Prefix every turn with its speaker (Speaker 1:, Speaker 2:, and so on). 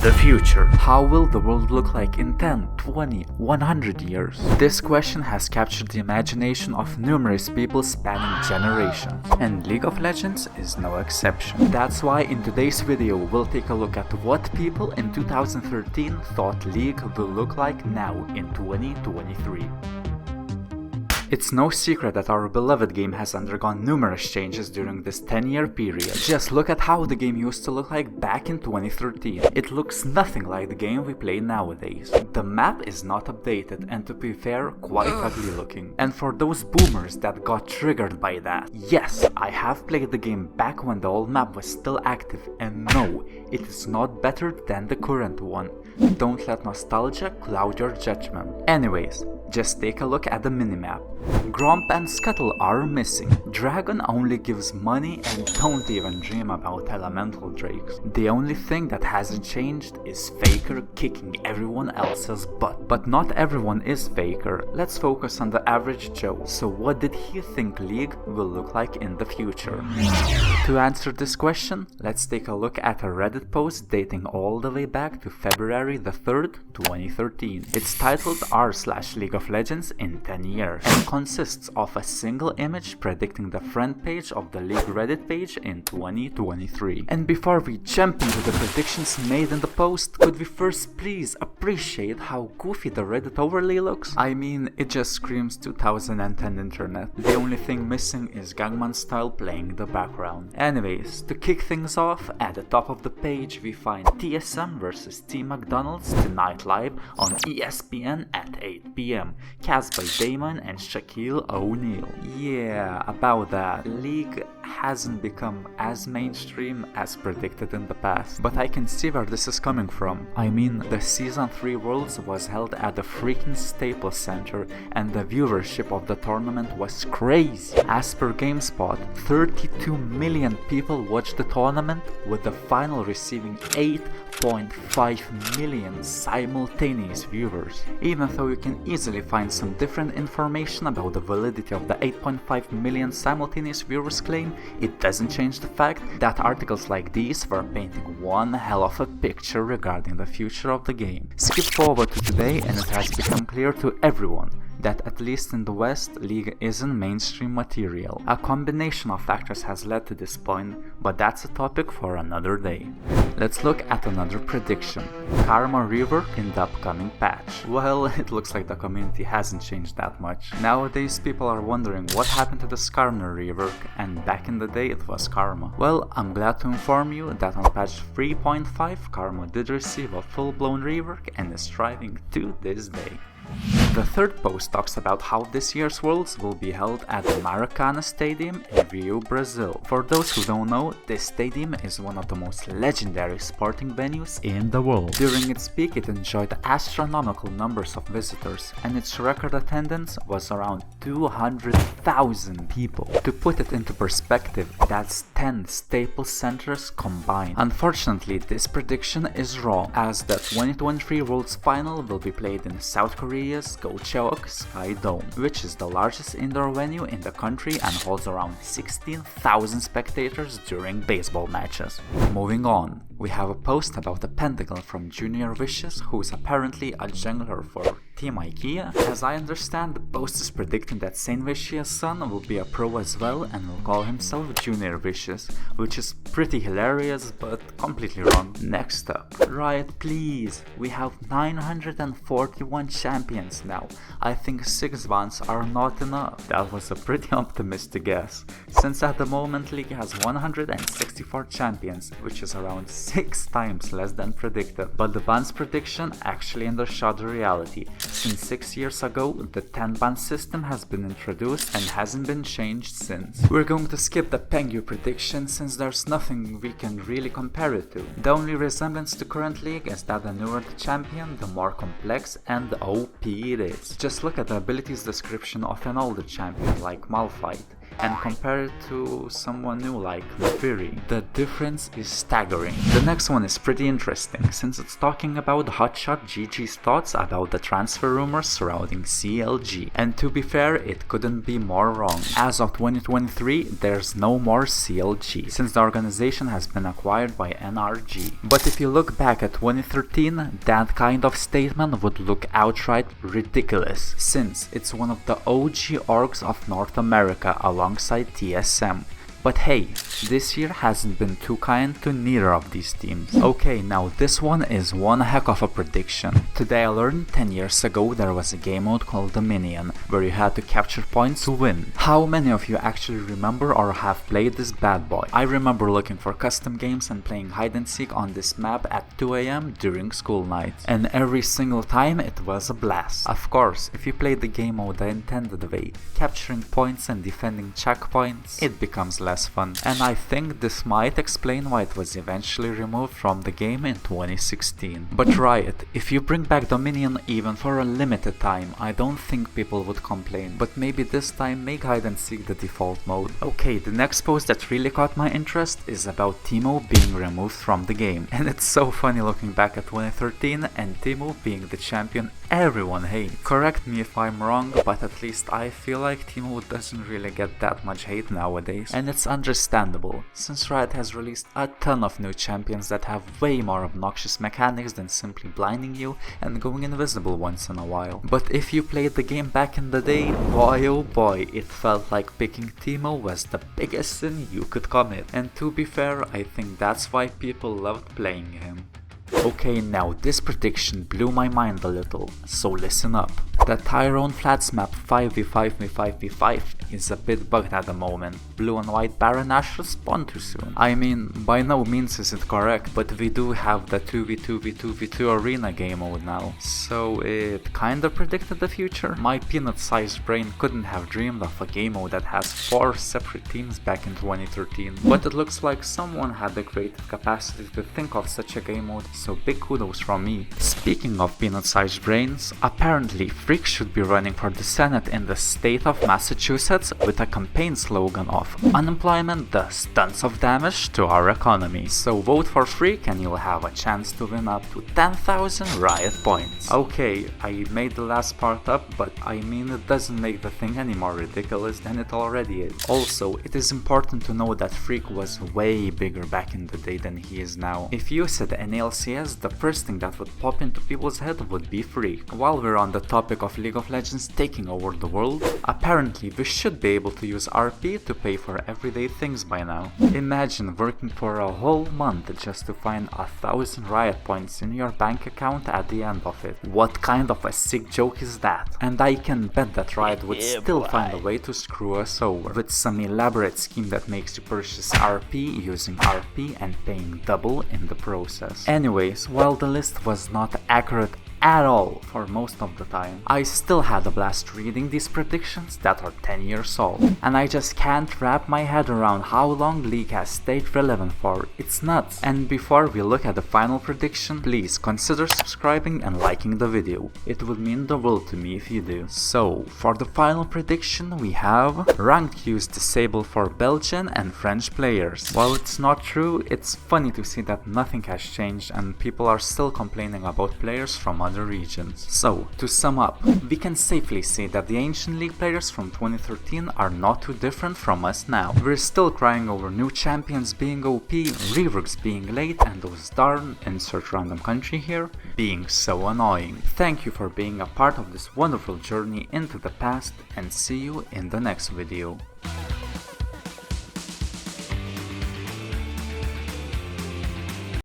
Speaker 1: the future. How will the world look like in 10, 20, 100 years? This question has captured the imagination of numerous people spanning generations, and League of Legends is no exception. That's why in today's video we'll take a look at what people in 2013 thought League will look like now in 2023. It's no secret that our beloved game has undergone numerous changes during this 10-year period. Just look at how the game used to look like back in 2013. It looks nothing like the game we play nowadays. The map is not updated and, to be fair, quite ugly looking. And for those boomers that got triggered by that, yes, I have played the game back when the old map was still active, and no, it is not better than the current one. Don't let nostalgia cloud your judgment. Anyways, just take a look at the minimap. Gromp and Scuttle are missing. Dragon only gives money, and don't even dream about elemental drakes. The only thing that hasn't changed is Faker kicking everyone else's butt. But not everyone is Faker. Let's focus on the average Joe. So what did he think League will look like in the future? To answer this question, let's take a look at a Reddit post dating all the way back to February the 3rd, 2013. It's titled r/League of Legends in 10 years and consists of a single image predicting the front page of the League Reddit page in 2023. And before we jump into the predictions made in the post, could we first please appreciate how goofy the Reddit overlay looks? I mean, it just screams 2010 internet. The only thing missing is Gangnam Style playing in the background. Anyways, to kick things off, at the top of the page we find TSM versus Team McDonald's tonight live on ESPN at 8 PM, cast by Damon and Shaquille O'Neal. Yeah, about that. League hasn't become as mainstream as predicted in the past, but I can see where this is coming from. I mean, the Season 3 Worlds was held at the freaking Staples Center, and the viewership of the tournament was crazy. As per GameSpot, 32 million people watched the tournament, with the final receiving 8.5 million simultaneous viewers. Even though you can easily find some different information about the validity of the 8.5 million simultaneous viewers claim, it doesn't change the fact that articles like these were painting one hell of a picture regarding the future of the game. Skip forward to today and it has become clear to everyone that at least in the West, League isn't mainstream material. A combination of factors has led to this point, but that's a topic for another day. Let's look at another prediction. Karma rework in the upcoming patch. Well, it looks like the community hasn't changed that much. Nowadays people are wondering what happened to the Skarner rework, and back in the day it was Karma. Well, I'm glad to inform you that on patch 3.5 Karma did receive a full-blown rework and is thriving to this day. The third post talks about how this year's Worlds will be held at the Maracana Stadium in Rio, Brazil. For those who don't know, this stadium is one of the most legendary sporting venues in the world. During its peak, it enjoyed astronomical numbers of visitors, and its record attendance was around 200,000 people. To put it into perspective, that's 10 Staples Centers combined. Unfortunately, this prediction is wrong, as the 2023 Worlds Final will be played in South Korea's Gocheok Sky Dome, which is the largest indoor venue in the country and holds around 16,000 spectators during baseball matches. Moving on, we have a post about the Pentagon from Junior Vicious, who is apparently a jungler for Team IKEA. As I understand, the post is predicting that Saint Vicious' son will be a pro as well and will call himself Junior Vicious, which is pretty hilarious but completely wrong. Next up, Riot please, we have 941 champions now. I think 6 bans are not enough. That was a pretty optimistic guess, since at the moment League has 164 champions, which is around 6 times less than predicted. But the bans prediction actually undershot the reality, since 6 years ago the 10 ban system has been introduced and hasn't been changed since. We're going to skip the Pengu prediction since there's nothing we can really compare it to. The only resemblance to current League is that the newer the champion, the more complex and OP it is. Just look at the abilities description of an older champion like Malphite. and compare it to someone new like Nefiri, the difference is staggering. The next one is pretty interesting since it's talking about Hotshot GG's thoughts about the transfer rumors surrounding CLG, and to be fair, it couldn't be more wrong. As of 2023, there's no more CLG since the organization has been acquired by NRG. But if you look back at 2013, that kind of statement would look outright ridiculous since it's one of the OG orgs of North America alongside TSM. But hey, this year hasn't been too kind to neither of these teams. Okay, now this one is one heck of a prediction. Today I learned 10 years ago there was a game mode called Dominion, where you had to capture points to win. How many of you actually remember or have played this bad boy? I remember looking for custom games and playing hide and seek on this map at 2 AM during school nights, and every single time it was a blast. Of course, if you play the game mode the intended way, capturing points and defending checkpoints, it becomes less fun, and I think this might explain why it was eventually removed from the game in 2016. But Riot, if you bring back Dominion even for a limited time, I don't think people would complain, but maybe this time make hide and seek the default mode. Okay, the next post that really caught my interest is about Teemo being removed from the game, and it's so funny looking back at 2013 and Teemo being the champion everyone hates. Correct me if I'm wrong, but at least I feel like Teemo doesn't really get that much hate nowadays, and it's understandable, since Riot has released a ton of new champions that have way more obnoxious mechanics than simply blinding you and going invisible once in a while. But if you played the game back in the day, boy oh boy, it felt like picking Teemo was the biggest sin you could commit, and to be fair, I think that's why people loved playing him. Okay, now this prediction blew my mind a little, so listen up. The Tyrone Flats map 5v5v5v5 is a bit bugged at the moment. Blue and white Baron Ash respawn too soon. I mean, by no means is it correct, but we do have the 2v2v2v2 arena game mode now, so it kinda predicted the future. My peanut-sized brain couldn't have dreamed of a game mode that has 4 separate teams back in 2013, but it looks like someone had the creative capacity to think of such a game mode, so big kudos from me. Speaking of peanut-sized brains, apparently Freak should be running for the Senate in the state of Massachusetts with a campaign slogan of "Unemployment does tons of damage to our economy." So vote for Freak and you'll have a chance to win up to 10,000 Riot points. Okay, I made the last part up, but I mean it doesn't make the thing any more ridiculous than it already is. Also, it is important to know that Freak was way bigger back in the day than he is now. If you said NLCS, the first thing that would pop into people's head would be Freak. While we're on the topic of League of Legends taking over the world, apparently we should be able to use RP to pay for everyday things by now. Imagine working for a whole month just to find 1,000 Riot points in your bank account at the end of it. What kind of a sick joke is that? And I can bet that Riot would still find a way to screw us over, with some elaborate scheme that makes you purchase RP using RP and paying double in the process. Anyways, while the list was not accurate at all for most of the time, I still had a blast reading these predictions that are 10 years old, and I just can't wrap my head around how long League has stayed relevant for. It's nuts. And before we look at the final prediction, please consider subscribing and liking the video. It would mean the world to me if you do. So, for the final prediction we have ranked queues disabled for Belgian and French players. While it's not true, it's funny to see that nothing has changed and people are still complaining about players from other regions. So, to sum up, we can safely say that the Ancient League players from 2013 are not too different from us now. We're still crying over new champions being OP, reworks being late, and those darn, insert random country here, being so annoying. Thank you for being a part of this wonderful journey into the past, and see you in the next video.